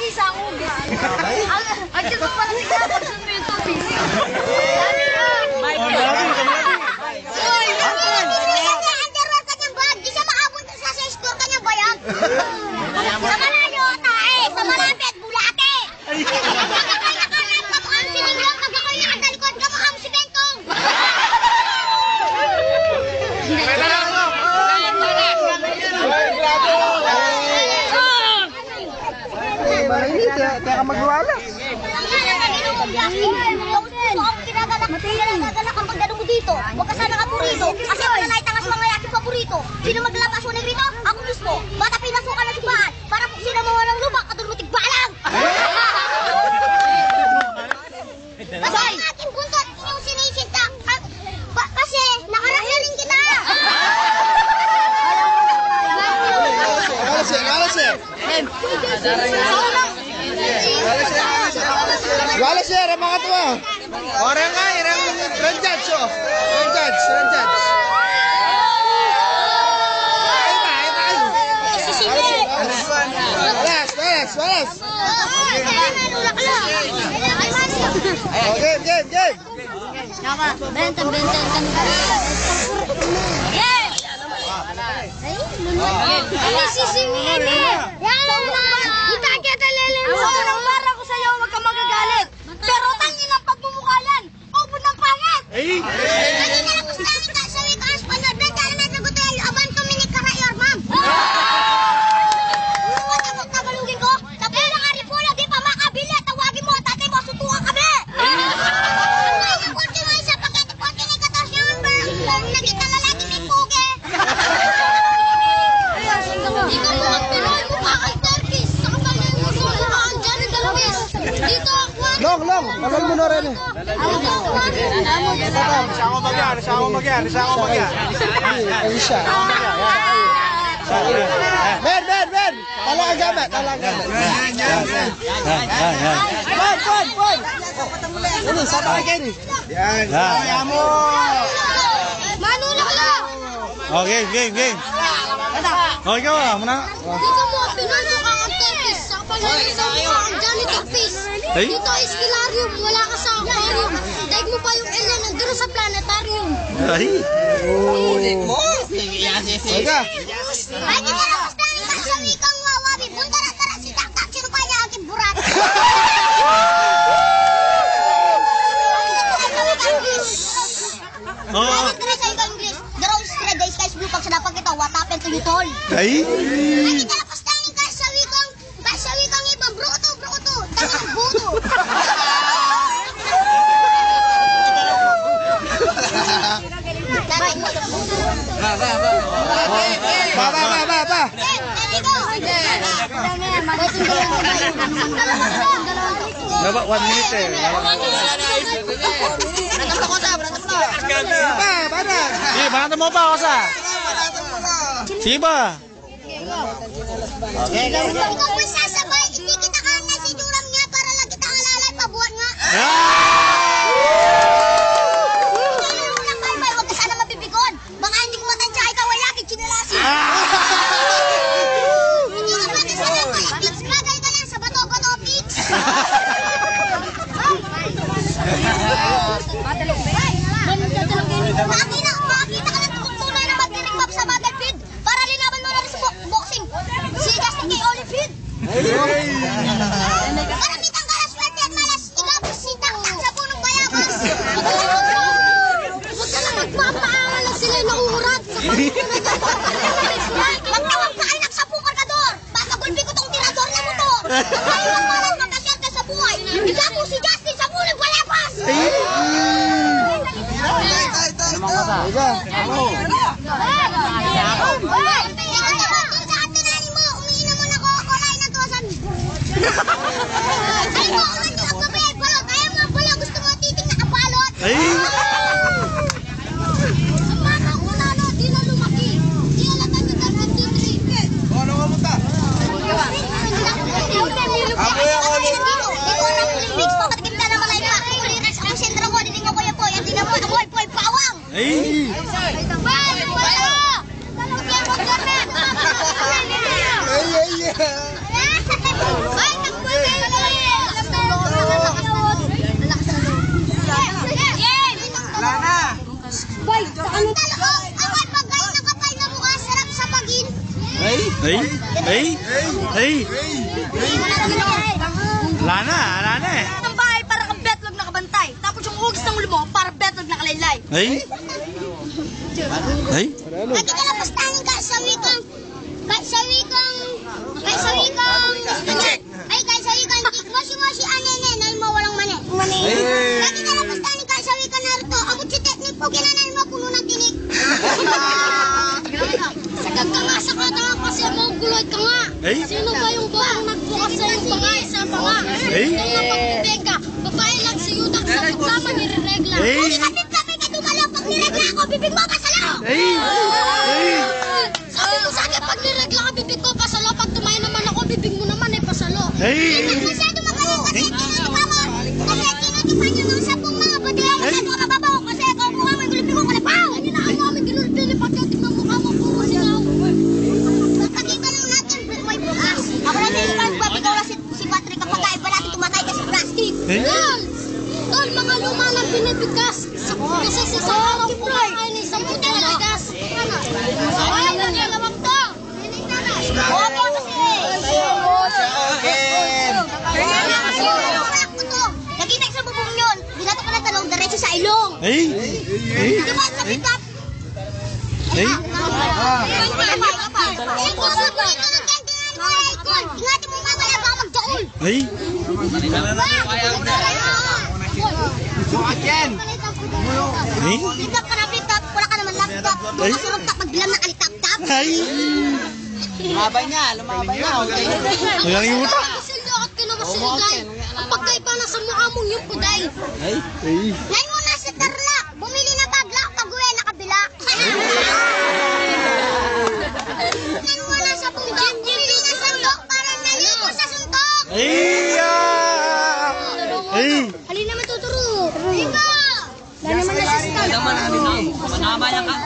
isa ang ugis. Ang dito pala siya, pagsunod yung tubig. Sa malayo, tae! Sa malapit, bulate! Ang sininglang, nagkakoy na katalikod ka mo ang simentong! Kaya ka magwalas. Kinagalak ang pagdano mo dito. Huwag ka sana kapurito. Kasi ako na naitangas mga yakin paborito. Sino maglapas mo rito? Ako mismo. Bata pinasukan na sipahan. Para kung sino mo walang lupa, katulmutig balang! Kasi ang aking buntot, inyong sinisinta. Kasi nakarasyaling kita. Wala siya, mga tuwa. Orang nga, irang judge, oh. Judge. Walas. Game. Benten. Ano sisingin eh? Kita kita lelen. Sobrang para ko sa'yo, huwag ka magagalit. Pero tangin ang pagmumukha yan. Ubod ng pangit. Hindi na lang gustahin ka sa wikas. Panadlan ka na naguto yung aban ko minikarayor, ma'am. Takot na balugin ko. Tapos na nga rin po di pa makabili. Tawagin mo, tatay mo, sutukan kami. Ang kanya po mo isa pakete po kinikatas yung nakita lalaki may puge. Dito mo ang Pinoy mukha kay Terkis. Sa kapalin mo sa lakaan dyan ang dalawis. Dito ang kwan. Long. Kalal mo na rin eh. Siya ako magyan. Ayun siya. Ben. Talagamat. Pon. Ano, sama ka kayo Yan. Manulak lang. Okay, game. Okay ka ba? Muna. Dito mo ang Pinoy mukha kang Terkis. Sa kapalin mo sa mukha kang Johnny Tagpis. Dito ay Esquilarium. Wala ka sa aquarium. Daig mo pa yung alien nandito sa planetarium. Ay. Ulit mo. Teka. Ay, hindi na gustahin ka sa wikang wawabi. Punta na tara si Tak-Tak. Sino pa niya aking burat? Tara sa wikang English. The rose is red, the sky is blue. Pag sinapag kita, what happened to you, tol? Ay. Ay, hindi na gustahin ka sa wikang iba. Bruto. Tangang buto. Ba. Dapat 1 minute eh. Para. Sige, banato mo pa ako sa. Sige ba? Ikaw po sasabay. Hindi kita na si Duram niya para lang kita alalay pabuhat nga. Huwag ka sana mabibigon. Baka hindi ko matansya ikaw ay yakin chinelasin. Hindi ka pwede sa lang kaya Pix. Bagay ka lang sa bato-bato Pix. Makakita ka ng tunay na mag-direct sa Battlefield para linaban mo na rin sa boxing. Si Justin K. Oliphant. Karamitang kalaswerte at malas. Ilapos si Tak-Tak sa punong bayabas. Huwag ka lang magpapaangal lang sila ng urat. Magtawag ka anak sa pukargador. Baka gulpi ko tong tirador na motor. Ngayon lang malas matasyente sa buhay. Ilapos si Justin sa punong bayabas. Ay, ay, ay. Wala na eh. Ang bahay para kang betlog nakabantay. Tapos yung hugis ng ulo mo para betlog nakalaylay. Ay. Ay. Lagi ka lang pastanin ka sa wikang wasi-wasi anene na mo walang mani. Lagi ka lang pastanin ka sa wikang Naruto. Abot si teknik po kinanan mo puno ng tinik. Sagad ka nga sa kata kasi mo guloy ka nga. Ay. Sino ba yung bang nagbukas sa yung panga? Isa pa nga. Ay. Ito nga pagbibig ka. Babae lang si Yudak sa pagtama nireregla. Ay. Hindi ka kapit ka dumalo. Pag niregla ako, bibig mo pasalo. Ay. Ay. Sabi mo sa akin, pag niregla ka, bibig ko pasalo. Pag tumayo naman ako, bibig mo naman ay pasalo. Ay. Hindi masyado magaling kasi tinutupa mo. Kasi tinutupa niyo ng sapong mga badila. Masyado ka mababaw. Kasi ikaw mukha mo yung gulipin mo kalapaw. Ganyan na ang mami gulipin. Pati ang tignan mukha mo po malingaw. Pagkakita lang natin, may bukas. Ako na din yung babigaw na si Patrick kapag kaiba natin tumatay ka sa plastic. Tol, mga luma lang binibigkas. Kasi si Sarah po ay ni isang puto na bigas. Ay, naglalawag to. Oo po kasi. Nakita sa bubong yun. Binato ko na talong diretso sa ilong. Ay. Ay. Di ba sa pick-up? Ay. Ingatan mo mamaya baka magdaol. Ay. Ay. Pick-up ka na pick-up. Wala ka naman laptop. Ay. Makasurog ka pag bilang ng alitap-tap. Ay. Lumabay niya. Walang imuta. Masilakot ka na masiligay. Ang pagkaiba na sa mukha mong yung puday. Ay. Ngayon mo na si Tarlac. Bumili na baglak. Pag-uwi nakabilak. Ngayon mo na sa punggok. Bumili na sandok para naligo sa suntok. Ay. Ay. Halina naman tuturo. Halina. Wala naman na sa stand. Manama yan ka.